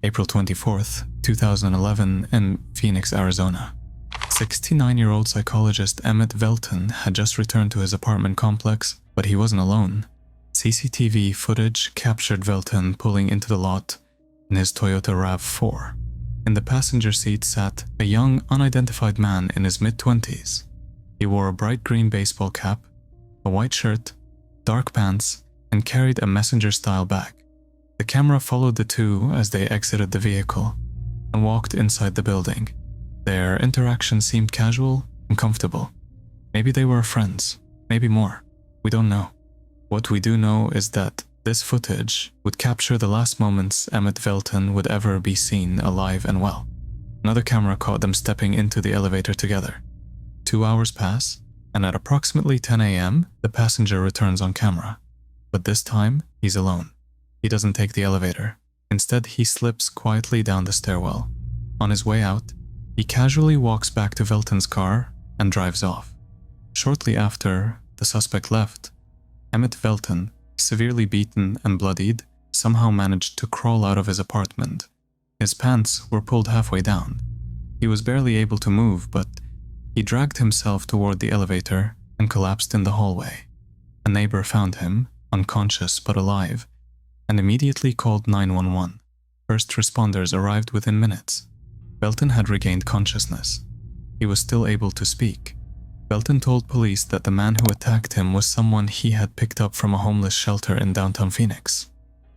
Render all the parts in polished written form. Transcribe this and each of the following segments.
April 24th, 2011 in Phoenix, Arizona. 69-year-old psychologist Emmett Velten had just returned to his apartment complex, but he wasn't alone. CCTV footage captured Velten pulling into the lot in his Toyota RAV4. In the passenger seat sat a young, unidentified man in his mid-20s. He wore a bright green baseball cap, a white shirt, dark pants, and carried a messenger-style bag. The camera followed the two as they exited the vehicle and walked inside the building. Their interaction seemed casual and comfortable. Maybe they were friends, maybe more. We don't know. What we do know is that this footage would capture the last moments Emmett Velten would ever be seen alive and well. Another camera caught them stepping into the elevator together. 2 hours pass, and at approximately 10 a.m., the passenger returns on camera. But this time, he's alone. He doesn't take the elevator. Instead, he slips quietly down the stairwell. On his way out, he casually walks back to Velten's car and drives off. Shortly after the suspect left, Emmett Velten, severely beaten and bloodied, somehow managed to crawl out of his apartment. His pants were pulled halfway down. He was barely able to move, but he dragged himself toward the elevator and collapsed in the hallway. A neighbor found him, unconscious but alive, and immediately called 911. First responders arrived within minutes. Velten had regained consciousness. He was still able to speak. Velten told police that the man who attacked him was someone he had picked up from a homeless shelter in downtown Phoenix.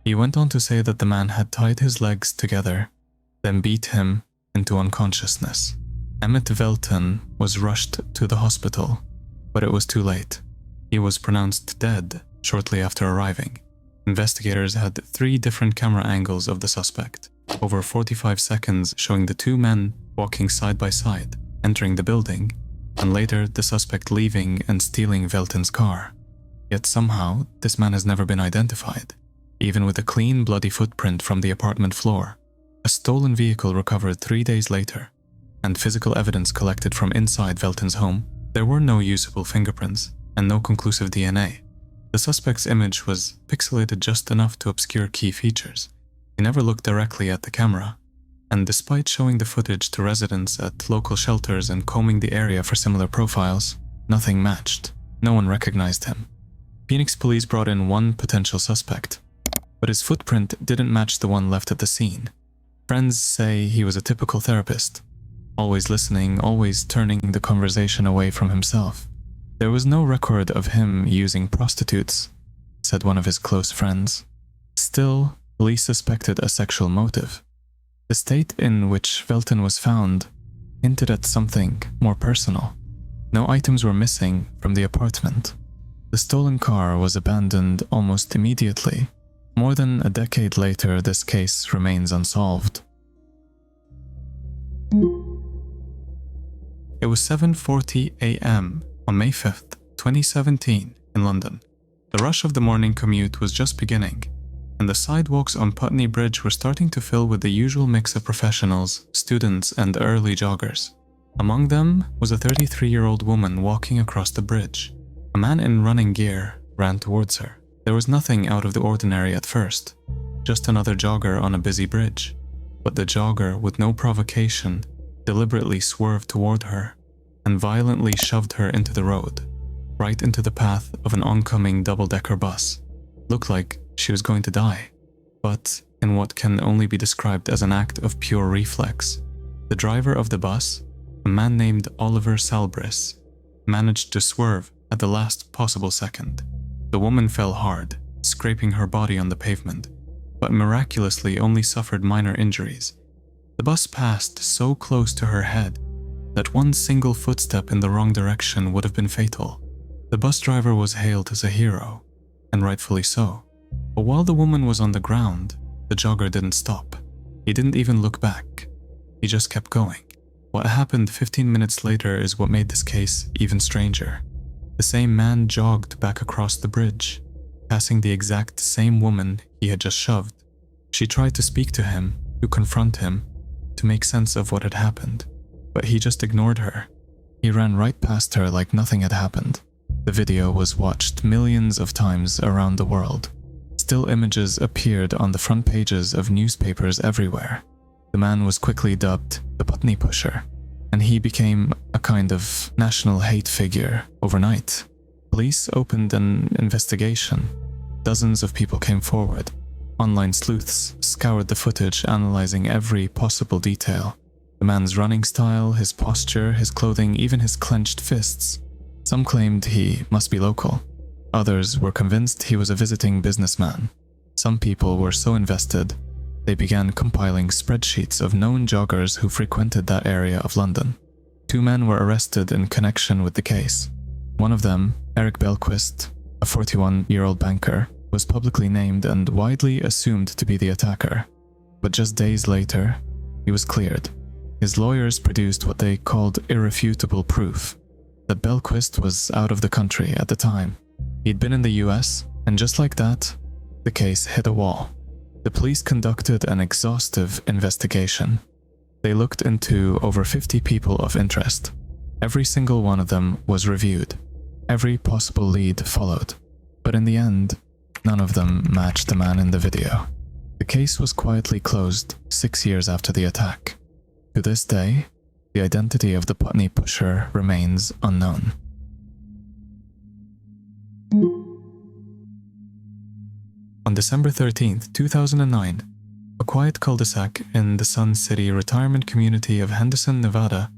He went on to say that the man had tied his legs together, then beat him into unconsciousness. Emmett Velten was rushed to the hospital, but it was too late. He was pronounced dead shortly after arriving. Investigators had 3 different camera angles of the suspect, over 45 seconds showing the 2 men walking side by side, entering the building, and later the suspect leaving and stealing Velten's car. Yet somehow, this man has never been identified, even with a clean, bloody footprint from the apartment floor. A stolen vehicle recovered 3 days later, and physical evidence collected from inside Velten's home. There were no usable fingerprints and no conclusive DNA. The suspect's image was pixelated just enough to obscure key features. He never looked directly at the camera, and despite showing the footage to residents at local shelters and combing the area for similar profiles, nothing matched. No one recognized him. Phoenix police brought in 1 potential suspect, but his footprint didn't match the one left at the scene. Friends say he was a typical therapist, always listening, always turning the conversation away from himself. There was no record of him using prostitutes, said one of his close friends. Still, police suspected a sexual motive. The state in which Velten was found hinted at something more personal. No items were missing from the apartment. The stolen car was abandoned almost immediately. More than a decade later, this case remains unsolved. It was 7:40 a.m. on May 5th, 2017 in London. The rush of the morning commute was just beginning, and the sidewalks on Putney Bridge were starting to fill with the usual mix of professionals, students, and early joggers. Among them was a 33-year-old woman walking across the bridge. A man in running gear ran towards her. There was nothing out of the ordinary at first, just another jogger on a busy bridge. But the jogger, with no provocation, deliberately swerved toward her and violently shoved her into the road, right into the path of an oncoming double-decker bus. Looked like she was going to die, but in what can only be described as an act of pure reflex, the driver of the bus, a man named Oliver Salbris, managed to swerve at the last possible second. The woman fell hard, scraping her body on the pavement, but miraculously only suffered minor injuries. The bus passed so close to her head that one single footstep in the wrong direction would have been fatal. The bus driver was hailed as a hero, and rightfully so. But while the woman was on the ground, the jogger didn't stop. He didn't even look back. He just kept going. What happened 15 minutes later is what made this case even stranger. The same man jogged back across the bridge, passing the exact same woman he had just shoved. She tried to speak to him, to confront him, to make sense of what had happened, but he just ignored her. He ran right past her like nothing had happened. The video was watched millions of times around the world. Still images appeared on the front pages of newspapers everywhere. The man was quickly dubbed the Putney Pusher, and he became a kind of national hate figure overnight. Police opened an investigation. Dozens of people came forward. Online sleuths scoured the footage, analyzing every possible detail. The man's running style, his posture, his clothing, even his clenched fists. Some claimed he must be local. Others were convinced he was a visiting businessman. Some people were so invested, they began compiling spreadsheets of known joggers who frequented that area of London. 2 men were arrested in connection with the case. One of them, Eric Belquist, a 41-year-old banker, was publicly named and widely assumed to be the attacker. But just days later, he was cleared. His lawyers produced what they called irrefutable proof that Belquist was out of the country at the time. He'd been in the US, and just like that, the case hit a wall. The police conducted an exhaustive investigation. They looked into over 50 people of interest. Every single one of them was reviewed. Every possible lead followed. But in the end, none of them matched the man in the video. The case was quietly closed 6 years after the attack. To this day, the identity of the Putney Pusher remains unknown. On December 13, 2009, a quiet cul-de-sac in the Sun City retirement community of Henderson, Nevada,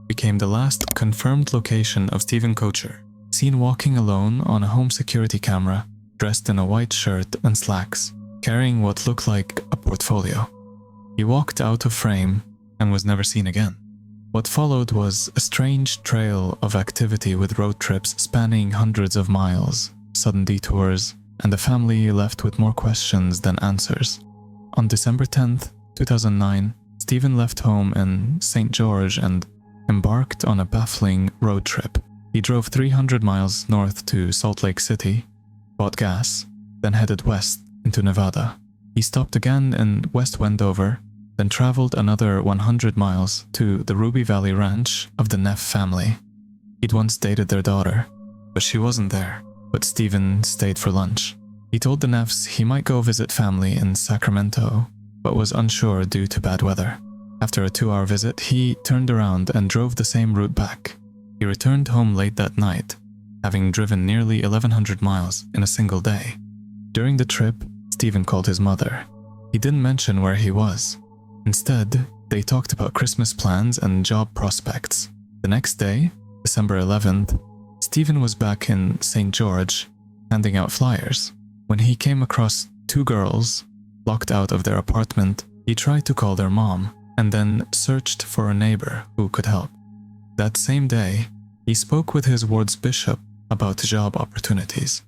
became the last confirmed location of Stephen Koecher, seen walking alone on a home security camera, dressed in a white shirt and slacks, carrying what looked like a portfolio. He walked out of frame and was never seen again. What followed was a strange trail of activity with road trips spanning hundreds of miles, sudden detours, and the family left with more questions than answers. On December 10th, 2009, Stephen left home in St. George and embarked on a baffling road trip. He drove 300 miles north to Salt Lake City, bought gas, then headed west into Nevada. He stopped again in West Wendover, then traveled another 100 miles to the Ruby Valley Ranch of the Neff family. He'd once dated their daughter, but she wasn't there. But Stephen stayed for lunch. He told the Neffs he might go visit family in Sacramento, but was unsure due to bad weather. After a 2-hour visit, he turned around and drove the same route back. He returned home late that night, having driven nearly 1,100 miles in a single day. During the trip, Stephen called his mother. He didn't mention where he was. Instead, they talked about Christmas plans and job prospects. The next day, December 11th, Stephen was back in St. George, handing out flyers. When he came across 2 girls locked out of their apartment, he tried to call their mom and then searched for a neighbor who could help. That same day, he spoke with his ward's bishop about job opportunities.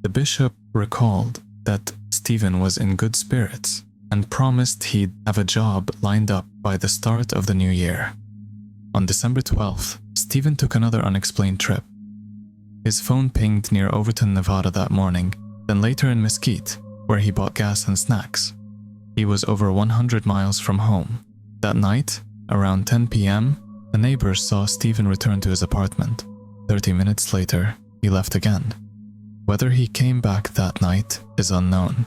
The bishop recalled that Stephen was in good spirits and promised he'd have a job lined up by the start of the new year. On December 12th, Stephen took another unexplained trip. His phone pinged near Overton, Nevada that morning, then later in Mesquite, where he bought gas and snacks. He was over 100 miles from home. That night, around 10 p.m., a neighbor saw Stephen return to his apartment. 30 minutes later, he left again. Whether he came back that night is unknown.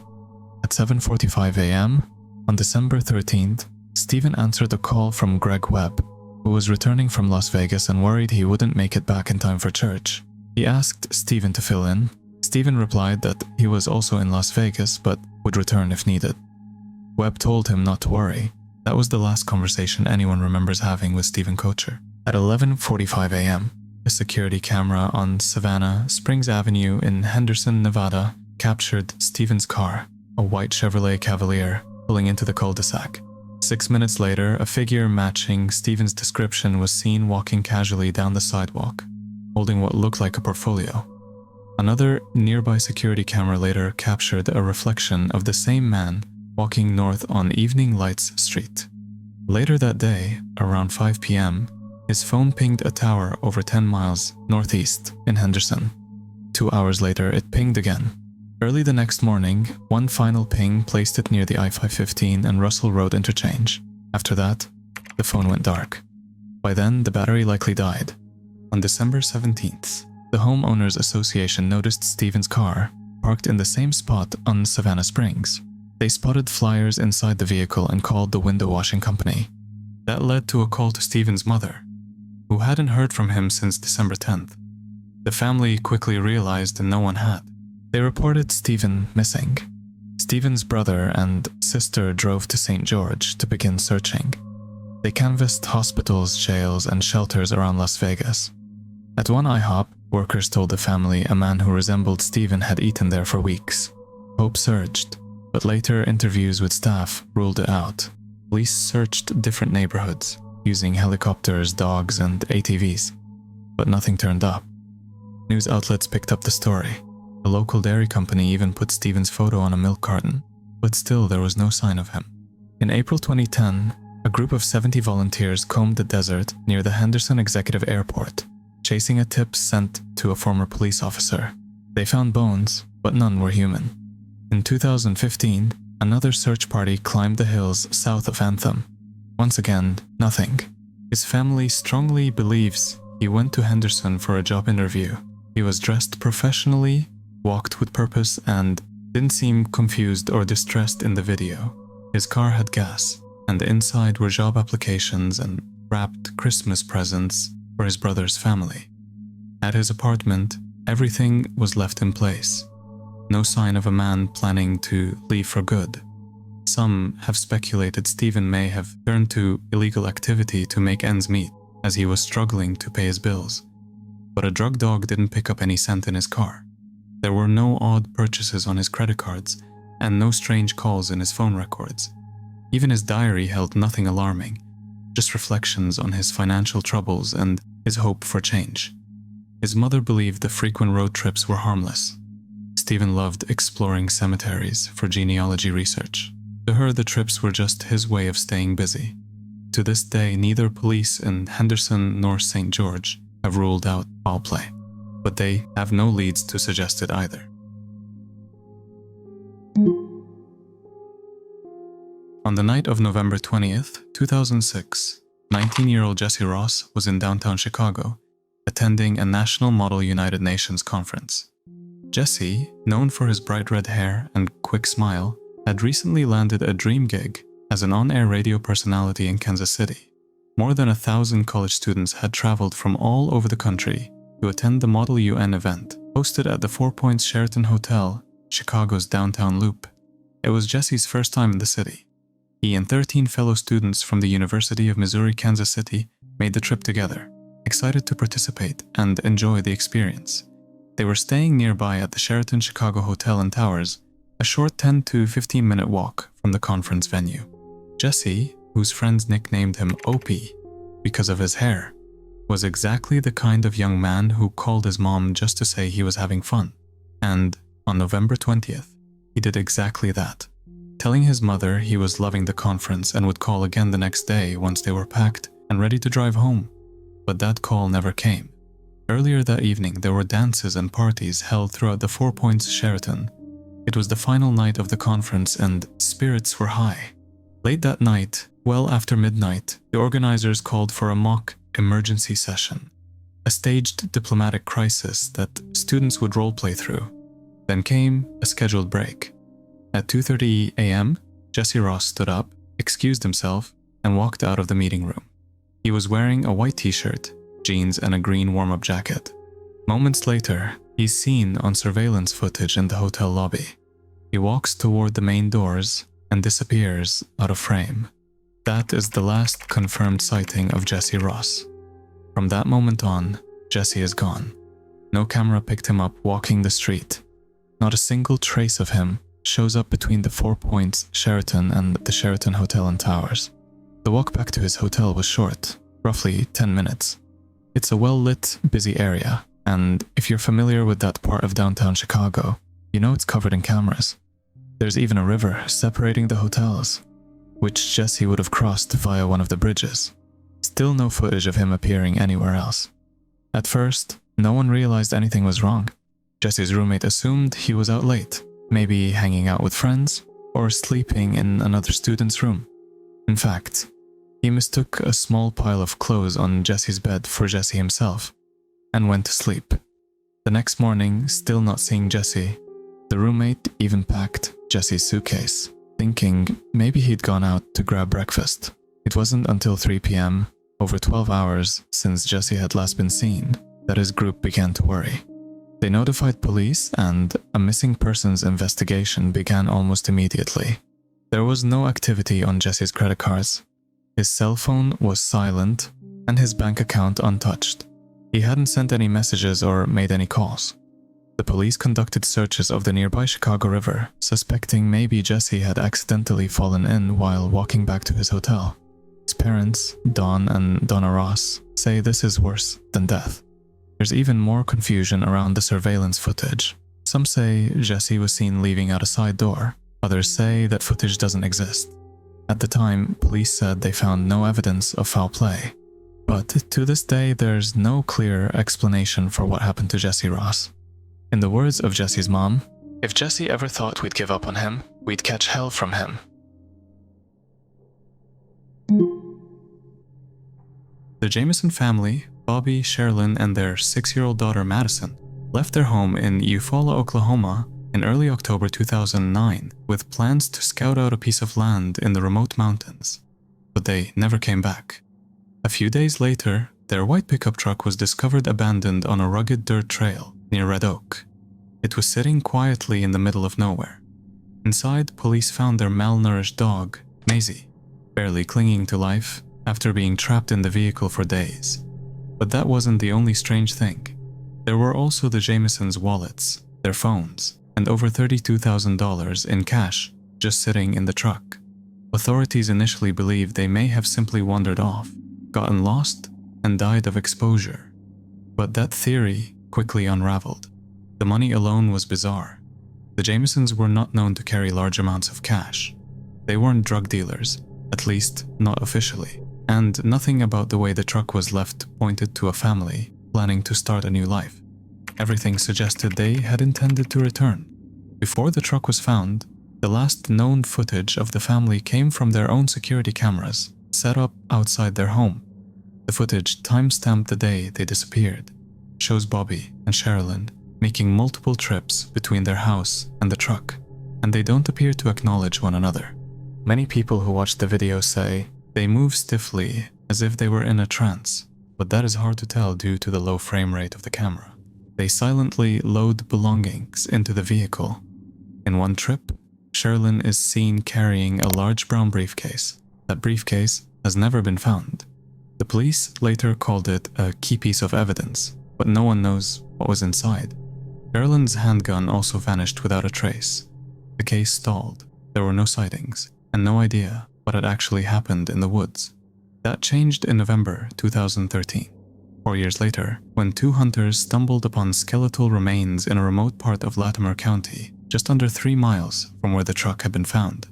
At 7:45 a.m., on December 13th, Stephen answered a call from Greg Webb, who was returning from Las Vegas and worried he wouldn't make it back in time for church. He asked Stephen to fill in. Stephen replied that he was also in Las Vegas but would return if needed. Webb told him not to worry. That was the last conversation anyone remembers having with Stephen Koecher. At 11:45 a.m., a security camera on Savannah Springs Avenue in Henderson, Nevada, captured Stephen's car, a white Chevrolet Cavalier, pulling into the cul-de-sac. 6 minutes later, a figure matching Stephen's description was seen walking casually down the sidewalk, holding what looked like a portfolio. Another nearby security camera later captured a reflection of the same man walking north on Evening Lights Street. Later that day, around 5 p.m., his phone pinged a tower over 10 miles northeast in Henderson. 2 hours later, it pinged again. Early the next morning, one final ping placed it near the I-515 and Russell Road interchange. After that, the phone went dark. By then, the battery likely died. On December 17th, the Homeowners Association noticed Stephen's car parked in the same spot on Savannah Springs. They spotted flyers inside the vehicle and called the window washing company. That led to a call to Stephen's mother, who hadn't heard from him since December 10th. The family quickly realized no one had. They reported Stephen missing. Stephen's brother and sister drove to St. George to begin searching. They canvassed hospitals, jails, and shelters around Las Vegas. At one IHOP, workers told the family a man who resembled Stephen had eaten there for weeks. Hope surged, but later interviews with staff ruled it out. Police searched different neighborhoods, using helicopters, dogs, and ATVs, but nothing turned up. News outlets picked up the story. The local dairy company even put Stephen's photo on a milk carton, but still there was no sign of him. In April 2010, a group of 70 volunteers combed the desert near the Henderson Executive Airport, chasing a tip sent to a former police officer. They found bones, but none were human. In 2015, another search party climbed the hills south of Anthem. Once again, nothing. His family strongly believes he went to Henderson for a job interview. He was dressed professionally, walked with purpose, and didn't seem confused or distressed in the video. His car had gas, and inside were job applications and wrapped Christmas presents for his brother's family. At his apartment, everything was left in place. No sign of a man planning to leave for good. Some have speculated Stephen may have turned to illegal activity to make ends meet, as he was struggling to pay his bills. But a drug dog didn't pick up any scent in his car. There were no odd purchases on his credit cards, and no strange calls in his phone records. Even his diary held nothing alarming, just reflections on his financial troubles and his hope for change. His mother believed the frequent road trips were harmless. Stephen loved exploring cemeteries for genealogy research. To her, the trips were just his way of staying busy. To this day, neither police in Henderson nor St. George have ruled out foul play, but they have no leads to suggest it either. On the night of November 20th, 2006, 19-year-old Jesse Ross was in downtown Chicago, attending a National Model United Nations conference. Jesse, known for his bright red hair and quick smile, had recently landed a dream gig as an on-air radio personality in Kansas City. More than 1,000 college students had traveled from all over the country to attend the Model UN event, hosted at the Four Points Sheraton Hotel, Chicago's downtown loop. It was Jesse's first time in the city. He and 13 fellow students from the University of Missouri-Kansas City made the trip together, excited to participate and enjoy the experience. They were staying nearby at the Sheraton Chicago Hotel and Towers, a short 10 to 15-minute walk from the conference venue. Jesse, whose friends nicknamed him Opie because of his hair, was exactly the kind of young man who called his mom just to say he was having fun. And on November 20th, he did exactly that, telling his mother he was loving the conference and would call again the next day once they were packed and ready to drive home. But that call never came. Earlier that evening, there were dances and parties held throughout the Four Points Sheraton. It was the final night of the conference and spirits were high. Late that night, well after midnight, the organizers called for a mock emergency session, a staged diplomatic crisis that students would roleplay through. Then came a scheduled break. At 2:30 a.m., Jesse Ross stood up, excused himself, and walked out of the meeting room. He was wearing a white t-shirt, jeans, and a green warm-up jacket. Moments later, he's seen on surveillance footage in the hotel lobby. He walks toward the main doors and disappears out of frame. That is the last confirmed sighting of Jesse Ross. From that moment on, Jesse is gone. No camera picked him up walking the street. Not a single trace of him shows up between the Four Points Sheraton and the Sheraton Hotel and Towers. The walk back to his hotel was short, roughly 10 minutes. It's a well-lit, busy area, and if you're familiar with that part of downtown Chicago, you know it's covered in cameras. There's even a river separating the hotels, which Jesse would have crossed via one of the bridges. Still no footage of him appearing anywhere else. At first, no one realized anything was wrong. Jesse's roommate assumed he was out late, maybe hanging out with friends or sleeping in another student's room. In fact, he mistook a small pile of clothes on Jesse's bed for Jesse himself and went to sleep. The next morning, still not seeing Jesse, The roommate even packed Jesse's suitcase, thinking maybe he'd gone out to grab breakfast. It wasn't until 3 p.m., over 12 hours since Jesse had last been seen, that his group began to worry. They notified police, and a missing persons investigation began almost immediately. There was no activity on Jesse's credit cards. His cell phone was silent and his bank account untouched. He hadn't sent any messages or made any calls. The police conducted searches of the nearby Chicago River, suspecting maybe Jesse had accidentally fallen in while walking back to his hotel. His parents, Don and Donna Ross, say this is worse than death. There's even more confusion around the surveillance footage. Some say Jesse was seen leaving out a side door. Others say that footage doesn't exist. At the time, police said they found no evidence of foul play. But to this day, there's no clear explanation for what happened to Jesse Ross. In the words of Jesse's mom, "If Jesse ever thought we'd give up on him, we'd catch hell from him." The Jamison family, Bobby, Sherilyn, and their 6-year-old daughter Madison, left their home in Eufaula, Oklahoma in early October 2009 with plans to scout out a piece of land in the remote mountains, but they never came back. A few days later, their white pickup truck was discovered abandoned on a rugged dirt trail near Red Oak. It was sitting quietly in the middle of nowhere. Inside, police found their malnourished dog, Maisie, barely clinging to life after being trapped in the vehicle for days. But that wasn't the only strange thing. There were also the Jamisons' wallets, their phones, and over $32,000 in cash just sitting in the truck. Authorities initially believed they may have simply wandered off, gotten lost, and died of exposure. But that theory quickly unraveled. The money alone was bizarre. The Jamisons were not known to carry large amounts of cash. They weren't drug dealers, at least not officially, and nothing about the way the truck was left pointed to a family planning to start a new life. Everything suggested they had intended to return. Before the truck was found, the last known footage of the family came from their own security cameras set up outside their home. The footage time-stamped the day they disappeared, shows Bobby and Sherilyn making multiple trips between their house and the truck, and they don't appear to acknowledge one another. Many people who watched the video say they move stiffly as if they were in a trance, but that is hard to tell due to the low frame rate of the camera. They silently load belongings into the vehicle. In one trip, Sherilyn is seen carrying a large brown briefcase. That briefcase has never been found. The police later called it a key piece of evidence, but no one knows what was inside. Sherilyn's handgun also vanished without a trace. The case stalled. There were no sightings, and no idea what had actually happened in the woods. That changed in November 2013. 4 years later, when 2 hunters stumbled upon skeletal remains in a remote part of Latimer County, just under 3 miles from where the truck had been found.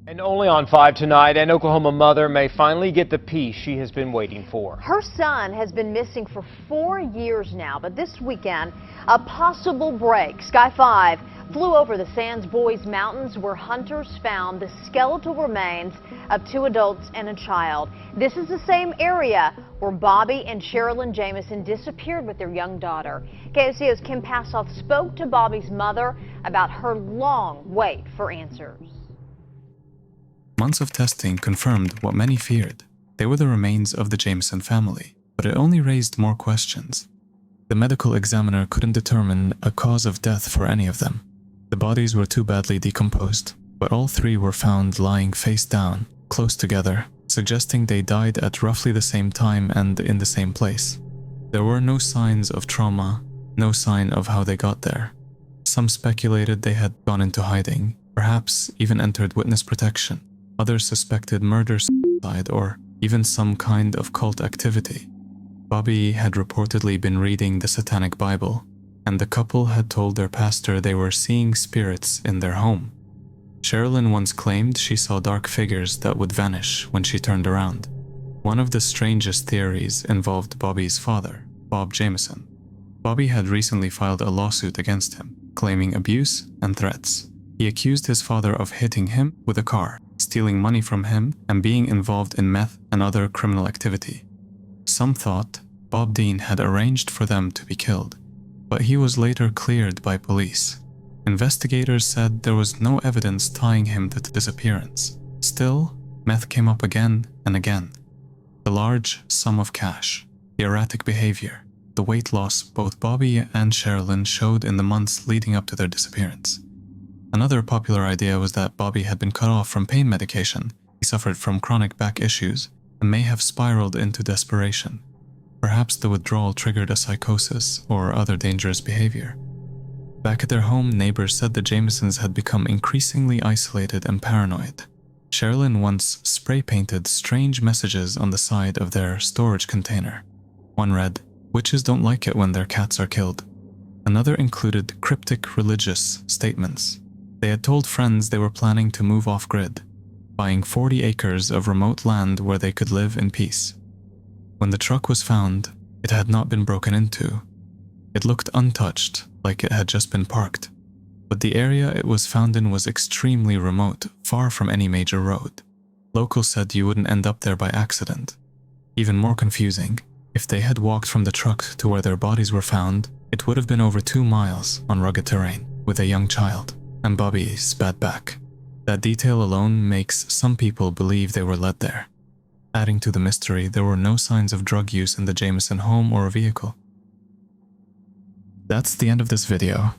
And only on 5 tonight, an Oklahoma mother may finally get the peace she has been waiting for. Her son has been missing for 4 years now, but this weekend, a possible break. Sky 5 flew over the Sands Boys Mountains where hunters found the skeletal remains of 2 adults and a child. This is the same area where Bobby and Sherilyn Jamison disappeared with their young daughter. KOCO's Kim Passoff spoke to Bobby's mother about her long wait for answers. Months of testing confirmed what many feared. They were the remains of the Jamison family, but it only raised more questions. The medical examiner couldn't determine a cause of death for any of them. The bodies were too badly decomposed, but all 3 were found lying face down, close together, suggesting they died at roughly the same time and in the same place. There were no signs of trauma, no sign of how they got there. Some speculated they had gone into hiding, perhaps even entered witness protection. Others suspected murder, suicide, or even some kind of cult activity. Bobby had reportedly been reading the Satanic Bible, and the couple had told their pastor they were seeing spirits in their home. Sherilyn once claimed she saw dark figures that would vanish when she turned around. One of the strangest theories involved Bobby's father, Bob Jamison. Bobby had recently filed a lawsuit against him, claiming abuse and threats. He accused his father of hitting him with a car, stealing money from him, and being involved in meth and other criminal activity. Some thought Bob Dean had arranged for them to be killed, but he was later cleared by police. Investigators said there was no evidence tying him to the disappearance. Still, meth came up again and again. The large sum of cash, the erratic behavior, the weight loss both Bobby and Sherilyn showed in the months leading up to their disappearance. Another popular idea was that Bobby had been cut off from pain medication. He suffered from chronic back issues and may have spiraled into desperation. Perhaps the withdrawal triggered a psychosis or other dangerous behavior. Back at their home, neighbors said the Jamisons had become increasingly isolated and paranoid. Sherilyn once spray-painted strange messages on the side of their storage container. One read, "Witches don't like it when their cats are killed." Another included cryptic religious statements. They had told friends they were planning to move off-grid, buying 40 acres of remote land where they could live in peace. When the truck was found, it had not been broken into. It looked untouched, like it had just been parked. But the area it was found in was extremely remote, far from any major road. Locals said you wouldn't end up there by accident. Even more confusing, if they had walked from the truck to where their bodies were found, it would have been over 2 miles on rugged terrain, with a young child, and Bobby sped back. That detail alone makes some people believe they were led there. Adding to the mystery, there were no signs of drug use in the Jamison home or vehicle. That's the end of this video.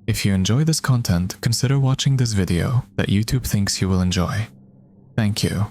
If you enjoy this content, consider watching this video that YouTube thinks you will enjoy. Thank you.